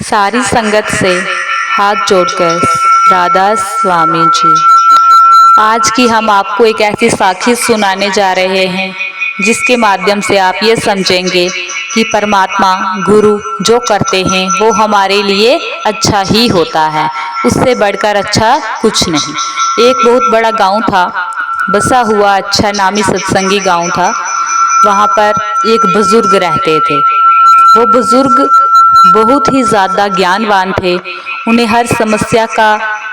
सारी संगत से हाथ जोड़कर राधा स्वामी जी। आज की हम आपको एक ऐसी साखी सुनाने जा रहे हैं जिसके माध्यम से आप ये समझेंगे कि परमात्मा गुरु जो करते हैं वो हमारे लिए अच्छा ही होता है, उससे बढ़कर अच्छा कुछ नहीं। एक बहुत बड़ा गांव था, बसा हुआ अच्छा नामी सत्संगी गांव था। वहाँ पर एक बुजुर्ग रहते थे। वो बुजुर्ग बहुत ही ज़्यादा ज्ञानवान थे। उन्हें हर समस्या का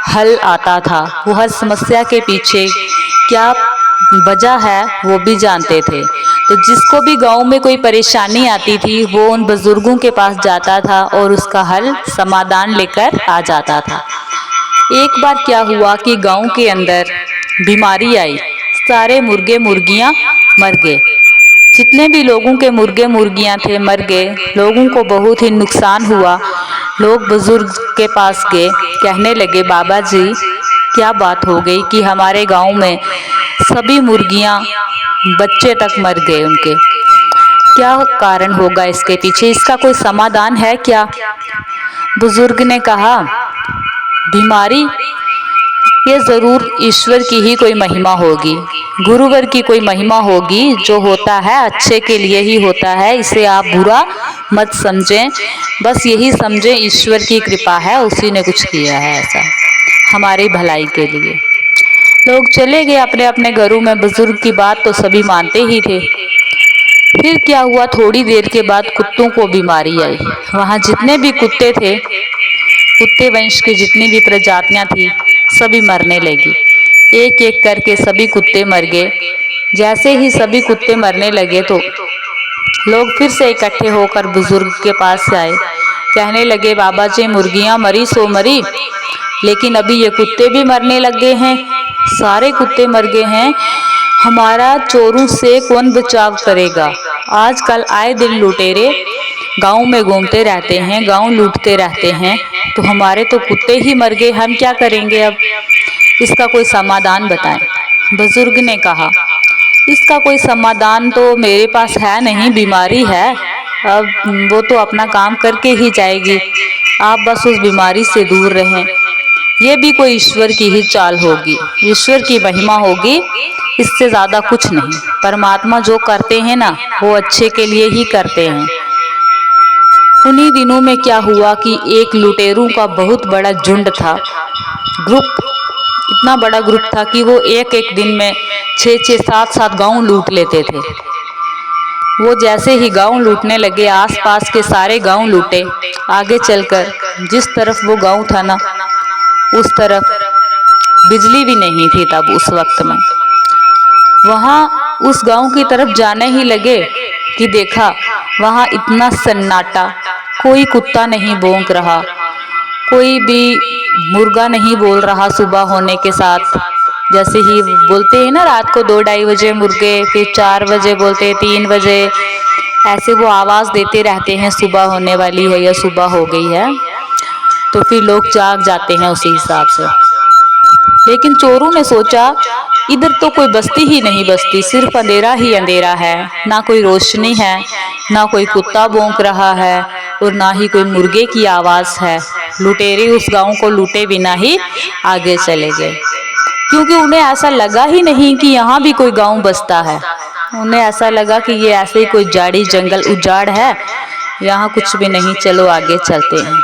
हल आता था। वो हर समस्या के पीछे क्या वजह है वो भी जानते थे। तो जिसको भी गांव में कोई परेशानी आती थी वो उन बुजुर्गों के पास जाता था और उसका हल समाधान लेकर आ जाता था। एक बार क्या हुआ कि गांव के अंदर बीमारी आई, सारे मुर्गे मुर्गियां मर गए। जितने भी लोगों के मुर्गे मुर्गियां थे मर गए। लोगों को बहुत ही नुकसान हुआ। लोग बुजुर्ग के पास गए, कहने लगे बाबा जी क्या बात हो गई कि हमारे गांव में सभी मुर्गियां बच्चे तक मर गए उनके, क्या कारण होगा इसके पीछे, इसका कोई समाधान है क्या? बुजुर्ग ने कहा बीमारी ये जरूर ईश्वर की ही कोई महिमा होगी, गुरुवर की कोई महिमा होगी। जो होता है अच्छे के लिए ही होता है, इसे आप बुरा मत समझें, बस यही समझें ईश्वर की कृपा है, उसी ने कुछ किया है ऐसा हमारी भलाई के लिए। लोग चले गए अपने अपने घरों में। बुजुर्ग की बात तो सभी मानते ही थे। फिर क्या हुआ, थोड़ी देर के बाद कुत्तों को बीमारी आई। वहाँ जितने भी कुत्ते थे, कुत्ते वंश की जितनी भी प्रजातियां थी सभी मरने लगी। एक एक करके सभी कुत्ते मर गए। जैसे ही सभी कुत्ते मरने लगे तो लोग फिर से इकट्ठे होकर बुजुर्ग के पास आए, कहने लगे बाबा जी मुर्गियां मरी सो मरी, लेकिन अभी ये कुत्ते भी मरने लगे हैं, सारे कुत्ते मर गए हैं, हमारा चोरों से कौन बचाव करेगा? आजकल आए दिन लुटेरे गांव में घूमते रहते हैं, गांव लूटते रहते हैं, तो हमारे तो कुत्ते ही मर गए, हम क्या करेंगे अब? इसका कोई समाधान बताएं। बुजुर्ग ने कहा इसका कोई समाधान तो मेरे पास है नहीं, बीमारी है, अब वो तो अपना काम करके ही जाएगी, आप बस उस बीमारी से दूर रहें। ये भी कोई ईश्वर की ही चाल होगी, ईश्वर की महिमा होगी, इससे ज़्यादा कुछ नहीं। परमात्मा जो करते हैं ना वो अच्छे के लिए ही करते हैं। उन्हीं दिनों में क्या हुआ कि एक लुटेरों का बहुत बड़ा झुंड था, ग्रुप, इतना बड़ा ग्रुप था कि वो एक एक दिन में 6-6 7-7 गांव लूट लेते थे। वो जैसे ही गांव लूटने लगे, आसपास के सारे गांव लूटे। आगे चलकर जिस तरफ वो गांव था ना उस तरफ बिजली भी नहीं थी तब उस वक्त में। वहाँ उस गांव की तरफ जाने ही लगे कि देखा वहाँ इतना सन्नाटा, कोई कुत्ता नहीं भौंक रहा, कोई भी मुर्गा नहीं बोल रहा सुबह होने के साथ। जैसे ही बोलते हैं ना रात को 2-2:30 बजे मुर्गे, फिर 4 बजे बोलते हैं, 3 बजे, ऐसे वो आवाज़ देते रहते हैं सुबह होने वाली है या सुबह हो गई है, तो फिर लोग जाग जाते हैं उसी हिसाब से। लेकिन चोरों ने सोचा इधर तो कोई बस्ती ही नहीं बसती, सिर्फ अंधेरा ही अंधेरा है, ना कोई रोशनी है, ना कोई कुत्ता भौंक रहा है और ना ही कोई मुर्गे की आवाज़ है। लुटेरे उस गांव को लूटे बिना ही आगे चले गए, क्योंकि उन्हें ऐसा लगा ही नहीं कि यहाँ भी कोई गांव बसता है। उन्हें ऐसा लगा कि ये ऐसे ही कोई झाड़ी जंगल उजाड़ है, यहाँ कुछ भी नहीं, चलो आगे चलते हैं।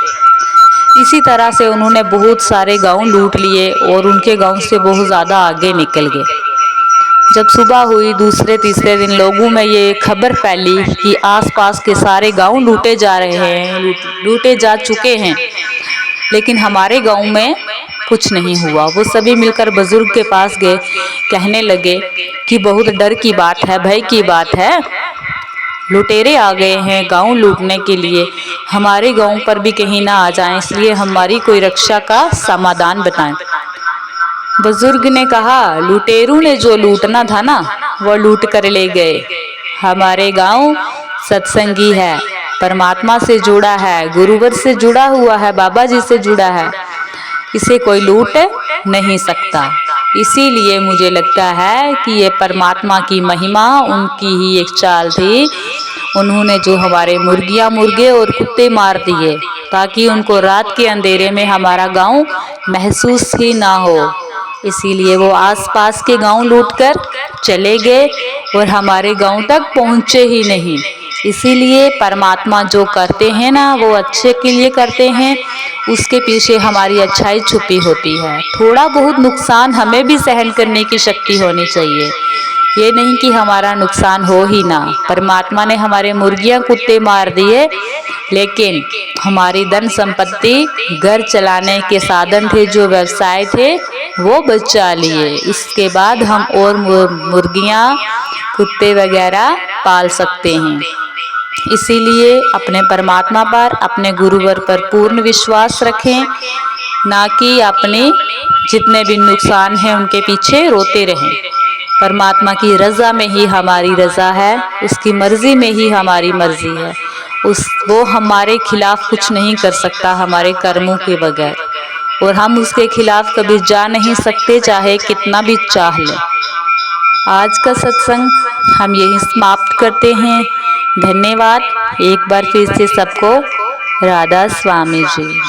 इसी तरह से उन्होंने बहुत सारे गांव लूट लिए और उनके गांव से बहुत ज़्यादा आगे निकल गए। जब सुबह हुई दूसरे तीसरे दिन लोगों में ये खबर फैली कि आसपास के सारे गांव लूटे जा रहे हैं, लूटे जा चुके हैं, लेकिन हमारे गांव में कुछ नहीं हुआ। वो सभी मिलकर बुजुर्ग के पास गए, कहने लगे कि बहुत डर की बात है, भय की बात है, लुटेरे आ गए हैं गांव लूटने के लिए, हमारे गांव पर भी कहीं ना आ जाएं, इसलिए हमारी कोई रक्षा का समाधान बताएं। बुजुर्ग ने कहा लुटेरों ने जो लूटना था ना वो लूट कर ले गए। हमारे गांव सत्संगी है, परमात्मा से जुड़ा है, गुरुवर से जुड़ा हुआ है, बाबा जी से जुड़ा है, इसे कोई लूट नहीं सकता। इसीलिए मुझे लगता है कि ये परमात्मा की महिमा, उनकी ही एक चाल थी, उन्होंने जो हमारे मुर्गियां, मुर्गे और कुत्ते मार दिए ताकि उनको रात के अंधेरे में हमारा गांव महसूस ही ना हो। इसीलिए वो आसपास के गांव लूटकर चले गए और हमारे गांव तक पहुंचे ही नहीं। इसीलिए परमात्मा जो करते हैं ना वो अच्छे के लिए करते हैं, उसके पीछे हमारी अच्छाई छुपी होती है। थोड़ा बहुत नुकसान हमें भी सहन करने की शक्ति होनी चाहिए, ये नहीं कि हमारा नुकसान हो ही ना। परमात्मा ने हमारे मुर्गियां, कुत्ते मार दिए, लेकिन हमारी धन संपत्ति, घर चलाने के साधन थे, जो व्यवसाय थे, वो बचा लिए। इसके बाद हम और मुर्गियां, कुत्ते वगैरह पाल सकते हैं। इसीलिए अपने परमात्मा पर, अपने गुरुवर पर पूर्ण विश्वास रखें, ना कि अपने जितने भी नुकसान हैं उनके पीछे रोते रहें। परमात्मा की रज़ा में ही हमारी रज़ा है, उसकी मर्ज़ी में ही हमारी मर्ज़ी है। वो हमारे खिलाफ कुछ नहीं कर सकता हमारे कर्मों के बगैर, और हम उसके खिलाफ कभी जा नहीं सकते, चाहे कितना भी चाह लें। आज का सत्संग हम यहीं समाप्त करते हैं। धन्यवाद। एक बार फिर से सबको राधा स्वामी जी।